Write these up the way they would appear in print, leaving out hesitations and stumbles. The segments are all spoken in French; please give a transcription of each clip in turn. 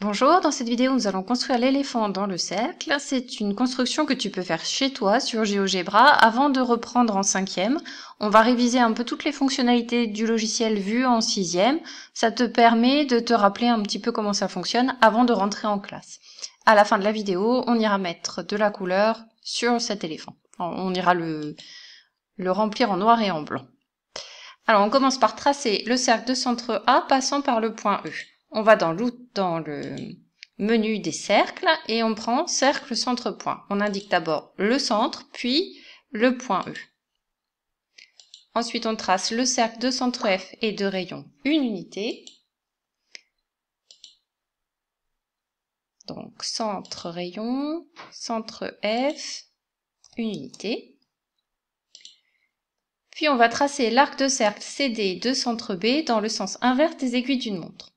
Bonjour, dans cette vidéo nous allons construire l'éléphant dans le cercle. C'est une construction que tu peux faire chez toi sur GeoGebra avant de reprendre en 5e. On va réviser un peu toutes les fonctionnalités du logiciel vu en 6e. Ça te permet de te rappeler un petit peu comment ça fonctionne avant de rentrer en classe. À la fin de la vidéo, on ira mettre de la couleur sur cet éléphant. On ira le remplir en noir et en blanc. Alors on commence par tracer le cercle de centre A passant par le point E. On va dans le menu des cercles et on prend cercle centre point. On indique d'abord le centre, puis le point E. Ensuite, on trace le cercle de centre F et de rayon 1 unité. Donc centre rayon, centre F, 1 unité. Puis on va tracer l'arc de cercle CD de centre B dans le sens inverse des aiguilles d'une montre.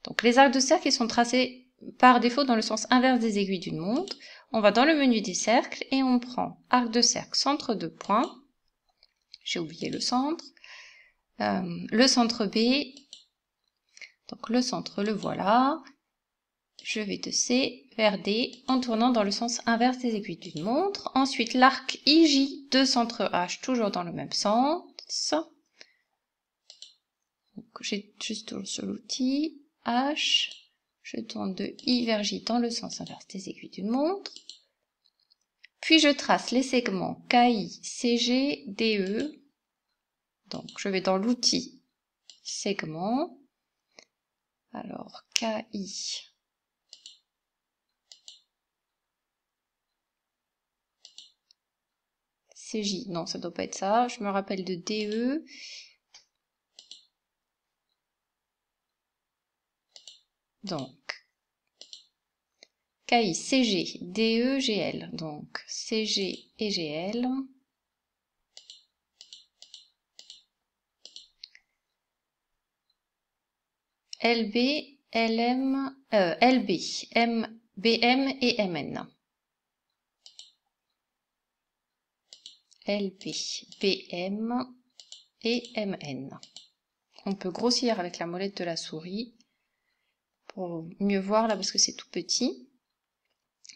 Donc les arcs de cercle ils sont tracés par défaut dans le sens inverse des aiguilles d'une montre. On va dans le menu des cercles et on prend arc de cercle centre de point. J'ai oublié le centre. Le centre B. Donc le centre le voilà. Je vais de C vers D en tournant dans le sens inverse des aiguilles d'une montre. Ensuite l'arc IJ de centre H toujours dans le même sens. J'ai juste sur l'outil H. Je tourne de I vers J dans le sens inverse des aiguilles d'une montre. Puis je trace les segments KI, CG, DE. Donc je vais dans l'outil segment. Alors KI. CJ, non ça doit pas être ça. Je me rappelle de DE. Donc KI, CG, DE, GL. Donc CG et GL. LB, LM, LB, BM et MN. LB, BM et MN. On peut grossir avec la molette de la souris pour mieux voir là parce que c'est tout petit.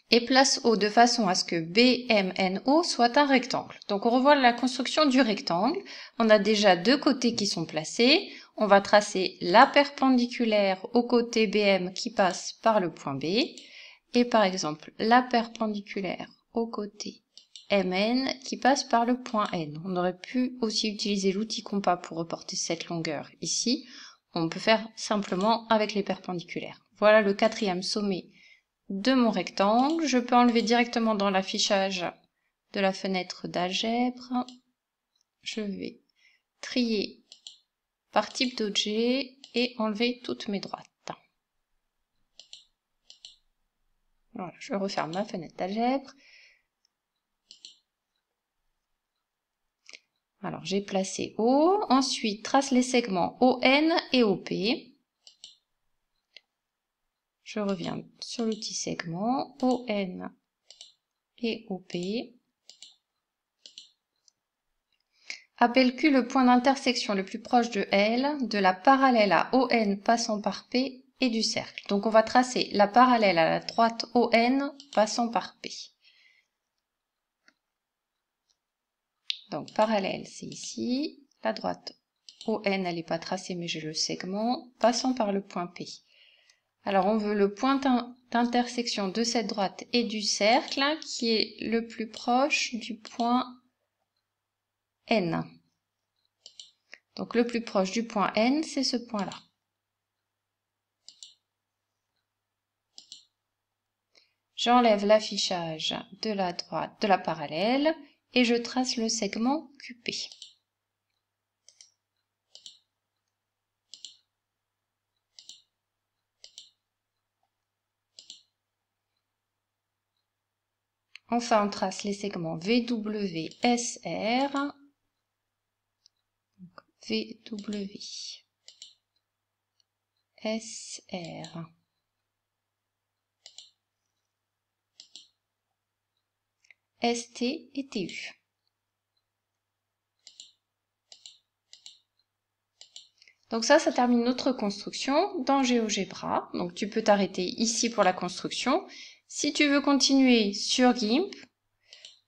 Et place O de façon à ce que BMNO soit un rectangle. Donc on revoit la construction du rectangle. On a déjà deux côtés qui sont placés. On va tracer la perpendiculaire au côté BM qui passe par le point B. Et par exemple la perpendiculaire au côté MN qui passe par le point N. On aurait pu aussi utiliser l'outil compas pour reporter cette longueur ici. On peut faire simplement avec les perpendiculaires. Voilà le quatrième sommet de mon rectangle. Je peux enlever directement dans l'affichage de la fenêtre d'algèbre. Je vais trier par type d'objet et enlever toutes mes droites. Voilà, je referme ma fenêtre d'algèbre. Alors j'ai placé O, ensuite trace les segments ON et OP. Je reviens sur l'outil segment, ON et OP. Appelle Q le point d'intersection le plus proche de L, de la parallèle à ON passant par P et du cercle. Donc on va tracer la parallèle à la droite ON passant par P. Donc parallèle c'est ici, la droite ON elle n'est pas tracée mais j'ai le segment, passant par le point P. Alors on veut le point d'intersection de cette droite et du cercle qui est le plus proche du point N. Donc le plus proche du point N, c'est ce point-là. J'enlève l'affichage de la droite, de la parallèle, et je trace le segment QP. Enfin, on trace les segments VW, SR, VW, SR. ST et TU. Donc ça termine notre construction dans GeoGebra. Donc tu peux t'arrêter ici pour la construction. Si tu veux continuer sur GIMP,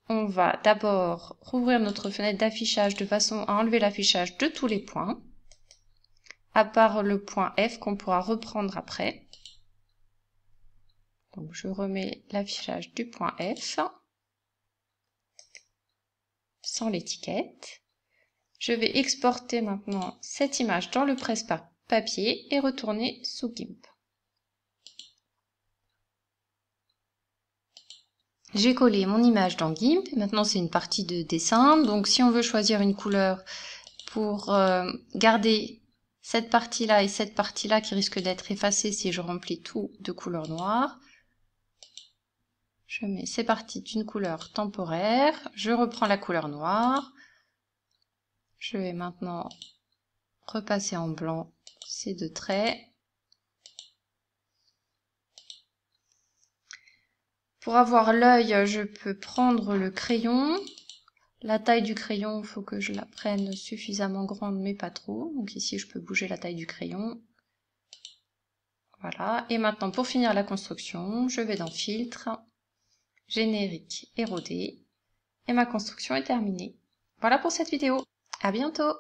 on va d'abord rouvrir notre fenêtre d'affichage de façon à enlever l'affichage de tous les points, à part le point F qu'on pourra reprendre après. Donc je remets l'affichage du point F sans l'étiquette. Je vais exporter maintenant cette image dans le presse-papier et retourner sous GIMP. J'ai collé mon image dans GIMP. Maintenant, c'est une partie de dessin. Donc, si on veut choisir une couleur pour garder cette partie-là et cette partie-là qui risque d'être effacée si je remplis tout de couleur noire, je mets ces parties d'une couleur temporaire. Je reprends la couleur noire. Je vais maintenant repasser en blanc ces deux traits. Pour avoir l'œil, je peux prendre le crayon. La taille du crayon, il faut que je la prenne suffisamment grande, mais pas trop. Donc ici, je peux bouger la taille du crayon. Voilà. Et maintenant, pour finir la construction, je vais dans Filtre, Générique, Érodé. Et ma construction est terminée. Voilà pour cette vidéo. À bientôt!